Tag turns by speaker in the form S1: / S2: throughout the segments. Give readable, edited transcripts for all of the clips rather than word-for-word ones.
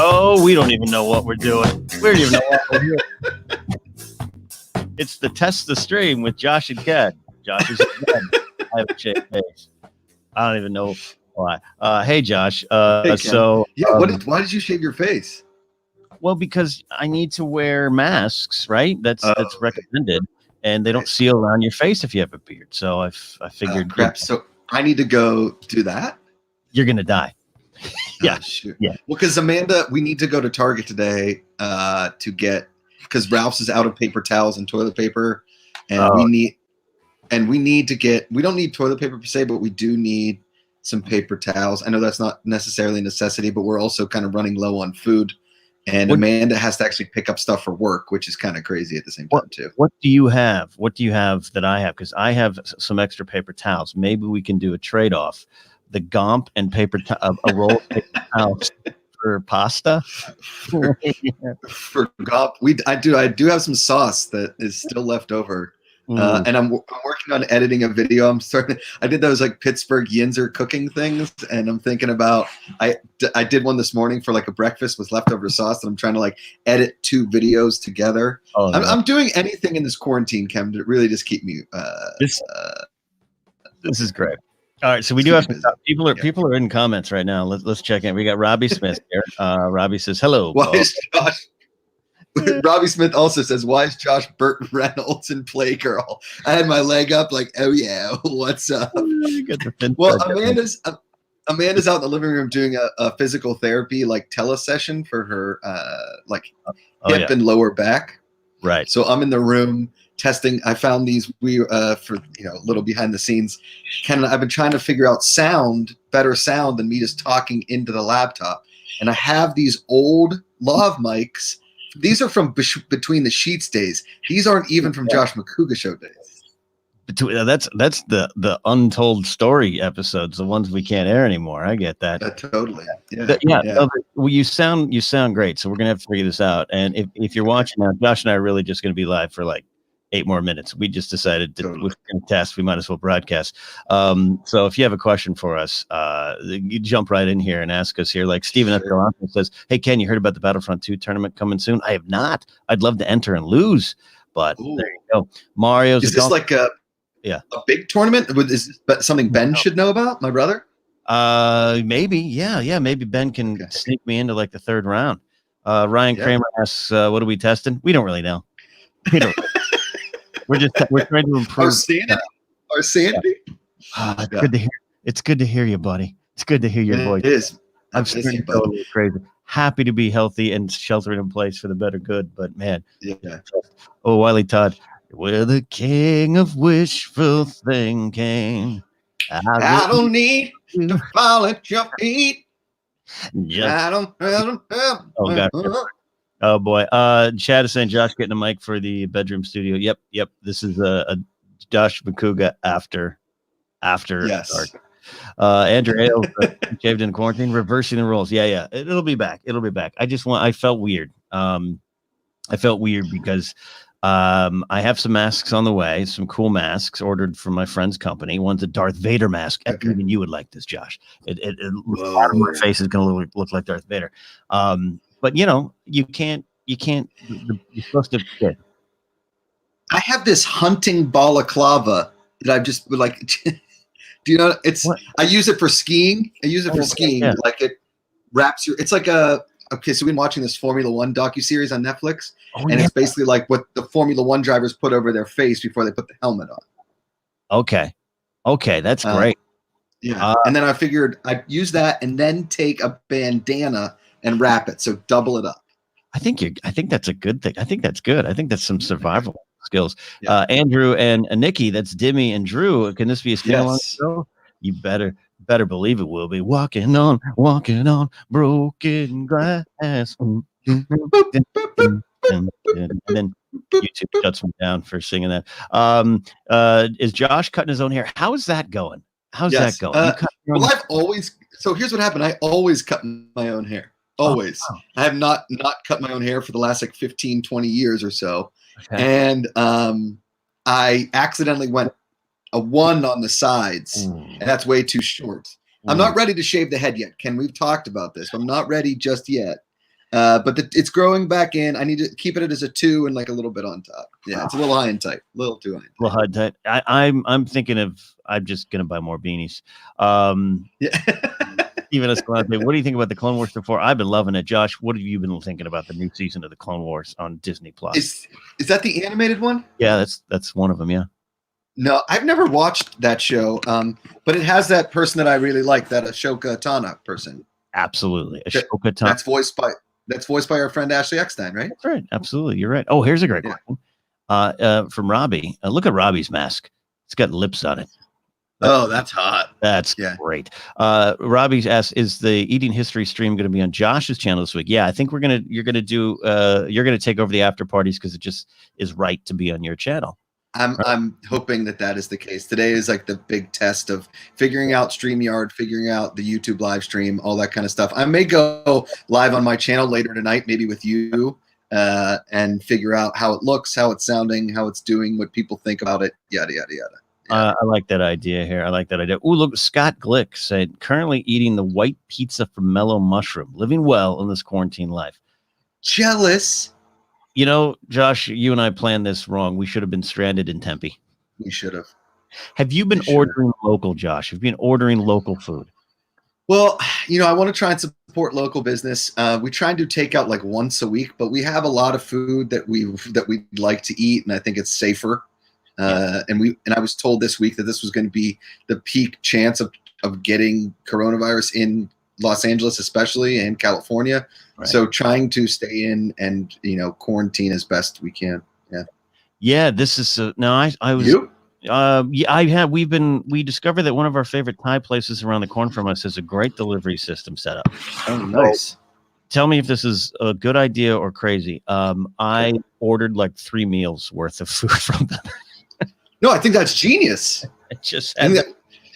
S1: Oh, we don't even know what we're doing. We don't even know what we're doing. It's the Test the Stream with Josh and Ken. Josh is dead. I have a shaved face. I don't even know why. Hey, Josh.
S2: Hey,
S1: so
S2: yeah, why did you shave your face?
S1: Well, because I need to wear masks, right? That's recommended, and they don't seal around your face if you have a beard. So I figured,
S2: crap. So I need to go do that.
S1: You're gonna die. Yeah,
S2: sure.
S1: Yeah.
S2: Well, because Amanda, we need to go to Target today to get, because Ralph's is out of paper towels and toilet paper, and we need to get. We don't need toilet paper per se, but we do need some paper towels. I know that's not necessarily a necessity, but we're also kind of running low on food. And Amanda has to actually pick up stuff for work, which is kind of crazy at the same time, too.
S1: What do you have? What do you have that I have? Because I have some extra paper towels. Maybe we can do a trade-off. The Gomp and a roll of paper towels for pasta.
S2: For Gomp, I do have some sauce that is still left over. And I'm working on editing a video. I did those like Pittsburgh Yinzer cooking things, and I'm thinking about I did one this morning for like a breakfast with leftover sauce, and I'm trying to like edit 2 videos together. I'm doing anything in this quarantine, Kem, to really just keep me.
S1: This is great. All right, so we do have some people are in comments right now. Let's check in. We got Robbie Smith here. Robbie says hello.
S2: Why is Josh? Robbie Smith also says, "Why is Josh Burt Reynolds in Playgirl?" I had my leg up, like, "Oh yeah, what's up?" Well, Amanda's out in the living room doing a physical therapy like telesession for her hip and lower back.
S1: Right.
S2: So I'm in the room testing. I found these for a little behind the scenes. I've been trying to figure out better sound than me just talking into the laptop, and I have these old lav mics. These are from Between the Sheets days. These aren't even from Josh Macuga show days.
S1: That's the untold story episodes, the ones we can't air anymore. I get that.
S2: Totally.
S1: Well, you sound great. So we're gonna have to figure this out. And if you're watching now, Josh and I are really just gonna be live for like 8 more minutes. We just decided we're going to test. We might as well broadcast. So if you have a question for us, you jump right in here and ask us here. Like Steven Escalante says, "Hey, Ken, you heard about the Battlefront 2 tournament coming soon?" I have not. I'd love to enter and lose, but there you go. Mario's.
S2: Is this like a big tournament? Is this something Ben should know about? My brother?
S1: Maybe. Yeah. Maybe Ben can sneak me into like the 3rd round. Ryan Kramer asks, "What are we testing?" We don't really know. We don't. We're trying to improve
S2: our sanity.
S1: It's good to hear. It's good to hear you, buddy. It's good to hear your voice.
S2: It is.
S1: I'm starting to go a little crazy. Happy to be healthy and sheltering in place for the better good, but man.
S2: Yeah.
S1: Oh, Wiley Todd, we're the king of wishful thinking.
S2: I don't need to fall at your feet. I don't.
S1: Oh God. Oh boy. Chad is saying Josh getting a mic for the bedroom studio. Yep. This is a Josh Macuga after
S2: yes.
S1: dark. Andrew Hales, shaved in quarantine, reversing the roles. Yeah. It'll be back. I felt weird. I felt weird because I have some masks on the way, some cool masks ordered from my friend's company. One's a Darth Vader mask. Okay. Even you would like this, Josh. My face is going to look like Darth Vader. But you can't, you're supposed to get.
S2: I have this hunting balaclava that I've just like, do you know, I use it for skiing. Yeah. Like it wraps it's like so we've been watching this Formula One docuseries on Netflix, it's basically like what the Formula One drivers put over their face before they put the helmet on.
S1: Okay. That's great.
S2: Yeah. And then I figured I'd use that and then take a bandana and wrap it. So double it up.
S1: I think that's a good thing. I think that's good. I think that's some survival skills. Yeah. Andrew and Nikki, that's Dimmy and Drew. Can this be a standalone show? You better believe it will be. Walking on broken glass. And then YouTube shuts me down for singing that. Is Josh cutting his own hair? How is that going? How's that going?
S2: So here's what happened. I always cut my own hair. Always. Oh. I have not cut my own hair for the last like 15, 20 years or so. Okay. And I accidentally went a 1 on the sides, and that's way too short. I'm not ready to shave the head yet. Ken, we've talked about this. I'm not ready just yet. But it's growing back in. I need to keep it as a 2 and like a little bit on top. Yeah, it's a little high and tight, a little too high.
S1: A little high and tight. I'm thinking of. I'm just gonna buy more beanies.
S2: Yeah.
S1: Even Escalante, what do you think about the Clone Wars before? I've been loving it. Josh, what have you been thinking about the new season of the Clone Wars on Disney Plus?
S2: Is that the animated one?
S1: Yeah, that's one of them. Yeah.
S2: No, I've never watched that show. But it has that person that I really like, that Ashoka Tano person.
S1: Absolutely, Ashoka Tano.
S2: That's voiced by our friend Ashley Eckstein, right?
S1: That's right. Absolutely, you're right. Oh, here's a great question from Robbie. Look at Robbie's mask. It's got lips on it.
S2: Oh, that's hot.
S1: That's great. Robbie asks, is the eating history stream going to be on Josh's channel this week? Yeah, I think you're going to take over the after parties because it just is right to be on your channel.
S2: I'm hoping that is the case. Today is like the big test of figuring out StreamYard, figuring out the YouTube live stream, all that kind of stuff. I may go live on my channel later tonight, maybe with you, and figure out how it looks, how it's sounding, how it's doing, what people think about it, yada, yada, yada.
S1: I like that idea here. I like that idea. Oh, look, Scott Glick said, currently eating the white pizza from Mellow Mushroom, living well in this quarantine life.
S2: Jealous.
S1: You know, Josh, you and I planned this wrong. We should have been stranded in Tempe.
S2: We should have.
S1: Have you been ordering local, Josh? Have you been ordering local food?
S2: Well, I want to try and support local business. We try and do takeout like once a week, but we have a lot of food that we like to eat, and I think it's safer. And I was told this week that this was going to be the peak chance of getting coronavirus in Los Angeles, especially, and California. Right. So trying to stay in and quarantine as best we can. Yeah. This is I was. You? We discovered that one of our favorite Thai places around the corner from us has a great delivery system set up. Oh, nice.
S1: Tell me if this is a good idea or crazy. I ordered like 3 meals worth of food from them.
S2: No, I think that's genius.
S1: It just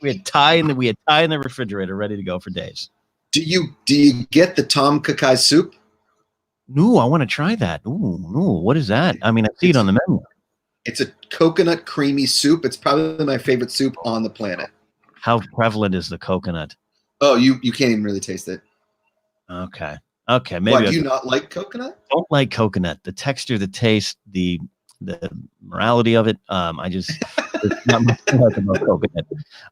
S1: we had Thai in the refrigerator, ready to go for days.
S2: Do you get the Tom Kakai soup?
S1: No, I want to try that. Ooh, no, what is that? I mean, I see it on the menu.
S2: It's a coconut creamy soup. It's probably my favorite soup on the planet.
S1: How prevalent is the coconut?
S2: Oh, you can't even really taste it.
S1: Okay. Maybe.
S2: Why, do you not like coconut?
S1: Don't like coconut. The texture, the taste, the morality of it. I just it's not much about coconut.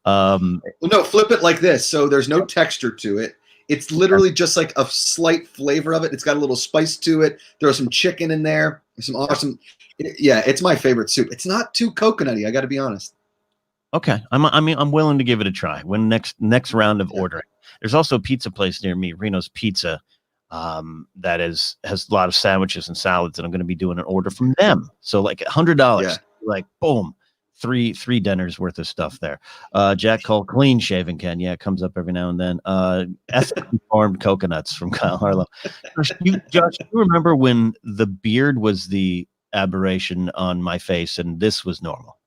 S2: Well, no, flip it like this. So there's no texture to it. It's literally just like a slight flavor of it. It's got a little spice to it. There's some chicken in there. Some awesome. Yeah, it's my favorite soup. It's not too coconutty. I got to be honest.
S1: Okay, I'm willing to give it a try. When next round of ordering. There's also a pizza place near me, Reno's Pizza, that has a lot of sandwiches and salads, and I'm going to be doing an order from them. So like $100, like boom. Three dinners worth of stuff there. Jack called clean shaven Ken. Yeah, it comes up every now and then. Ethically farmed coconuts from Kyle Harlow. Josh, you remember when the beard was the aberration on my face and this was normal?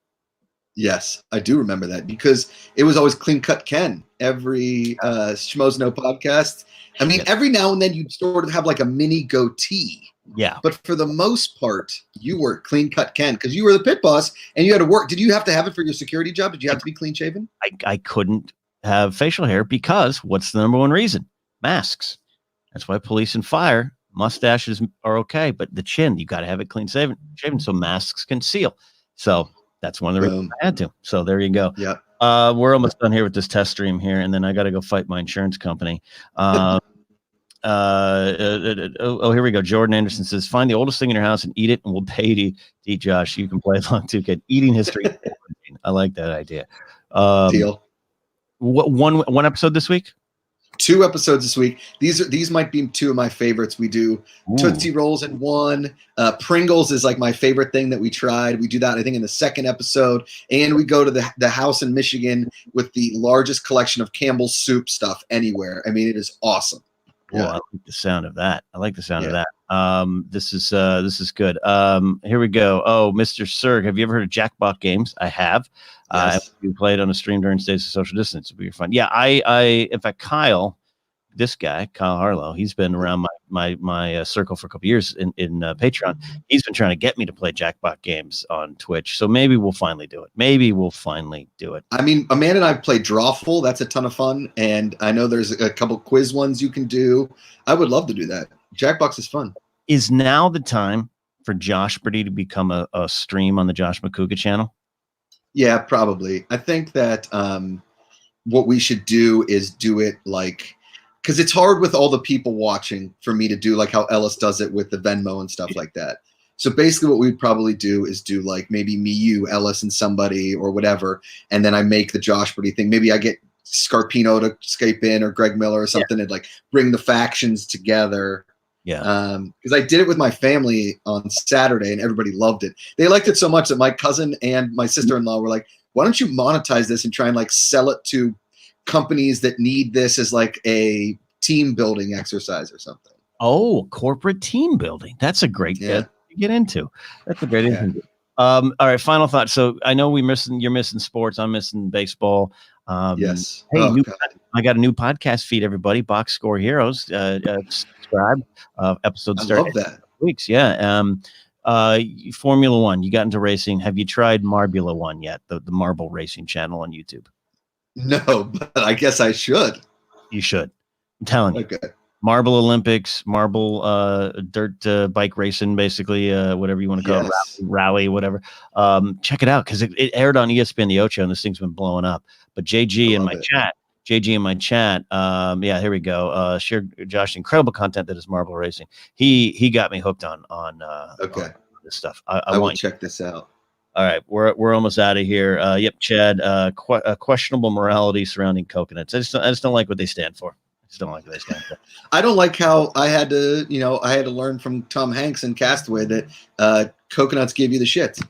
S2: Yes, I do remember that because it was always clean cut Ken. Every Schmoes No podcast. I mean, every now and then you'd sort of have like a mini goatee.
S1: Yeah.
S2: But for the most part, you were clean cut Ken because you were the pit boss and you had to work. Did you have to have it for your security job? Did you have to be clean shaven?
S1: I couldn't have facial hair because what's the number one reason? Masks. That's why police and fire, mustaches are okay. But the chin, you got to have it clean shaven so masks can seal. So that's one of the reasons I had to. So there you go.
S2: Yeah.
S1: We're almost done here with this test stream here. And then I got to go fight my insurance company. Here we go. Jordan Anderson says, find the oldest thing in your house and eat it, and we'll pay to eat. Josh, you can play along too. Kid. Eating history. I like that idea.
S2: Deal.
S1: What one episode this week?
S2: 2 episodes this week. These might be 2 of my favorites. We do Tootsie Rolls in 1. Pringles is like my favorite thing that we tried. We do that, I think, in the 2nd episode. And we go to the house in Michigan with the largest collection of Campbell's soup stuff anywhere. I mean, it is awesome.
S1: Yeah. I like the sound of that. Of that. This is good. Here we go. Oh, Mr. Serg, have you ever heard of Jackpot Games? I have.
S2: Yes.
S1: We played on a stream during Days of Social Distance. It'll be fun. Yeah, in fact, Kyle Harlow, he's been around my circle for a couple years in Patreon. He's been trying to get me to play Jackpot Games on Twitch. So maybe we'll finally do it.
S2: I mean, Amanda and I played Drawful. That's a ton of fun. And I know there's a couple quiz ones you can do. I would love to do that. Jackbox is fun.
S1: Is now the time for Josh Brady to become a stream on the Josh Macuga channel?
S2: Yeah, probably. I think that what we should do is do it like, because it's hard with all the people watching for me to do like how Ellis does it with the Venmo and stuff like that. So basically what we'd probably do is do like maybe me, you, Ellis, and somebody or whatever. And then I make the Josh Brady thing. Maybe I get Scarpino to escape in or Greg Miller or something and like bring the factions together.
S1: Yeah.
S2: Because I did it with my family on Saturday and everybody loved it. They liked it so much that my cousin and my sister-in-law were like, why don't you monetize this and try and like sell it to companies that need this as like a team building exercise or something.
S1: Oh, corporate team building. That's a great bit to get into. That's a great interview. All right, final thought. So I know you're missing sports. I'm missing baseball.
S2: Yes.
S1: Hey, I got a new podcast feed, everybody. Box Score Heroes. Subscribe. Episodes start.
S2: I love that.
S1: Weeks. Yeah. Formula One. You got into racing. Have you tried Marbula One yet? The marble racing channel on YouTube.
S2: No, but I guess I should.
S1: You should. I'm telling you.
S2: Okay.
S1: Marble Olympics, marble dirt bike racing, basically, whatever you want to call it, rally, whatever. Check it out because it aired on ESPN The Ocho, and this thing's been blowing up. But JG in my chat, yeah, here we go. Shared Josh incredible content that is marble racing. He got me hooked on this stuff. I want
S2: to check this out.
S1: All right, we're almost out of here. Yep, Chad. Questionable morality surrounding coconuts. I just don't like what they stand for.
S2: I don't like how I had to learn from Tom Hanks in Castaway that coconuts give you the shits.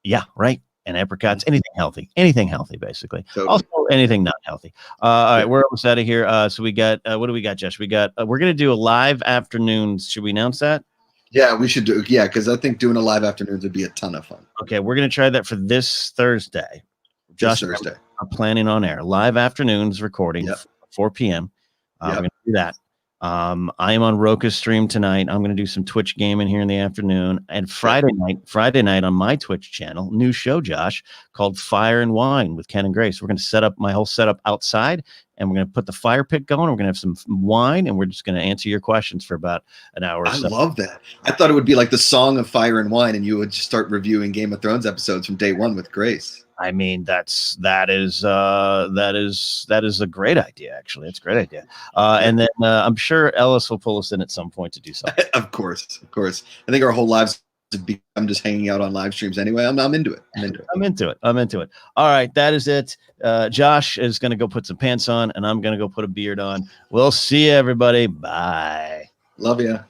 S1: Yeah, right. And apricots, anything healthy, basically. Totally. Also, anything not healthy. All right, we're almost out of here. So we got, what do we got, Josh? We got, we're going to do a live afternoons. Should we announce that?
S2: Yeah, we should do. Yeah, because I think doing a live afternoons would be a ton of fun.
S1: Okay, we're going to try that for this Thursday. Josh,
S2: Thursday.
S1: I'm planning on air live afternoons recording, 4 p.m. We're going to do that. I am on Roka's stream tonight. I'm going to do some Twitch gaming here in the afternoon. And Friday night on my Twitch channel, new show, Josh, called Fire and Wine with Ken and Grace. We're going to set up my whole setup outside, and we're going to put the fire pit going. We're going to have some wine, and we're just going to answer your questions for about an hour or so.
S2: I love that. I thought it would be like the Song of Fire and Wine, and you would just start reviewing Game of Thrones episodes from day one with Grace.
S1: I mean, that is a great idea. Actually, it's a great idea. And then I'm sure Ellis will pull us in at some point to do something.
S2: Of course. I think our whole lives would become just hanging out on live streams anyway. I'm into it.
S1: I'm into it. All right, that is it. Josh is going to go put some pants on, and I'm going to go put a beard on. We'll see you, everybody. Bye.
S2: Love ya.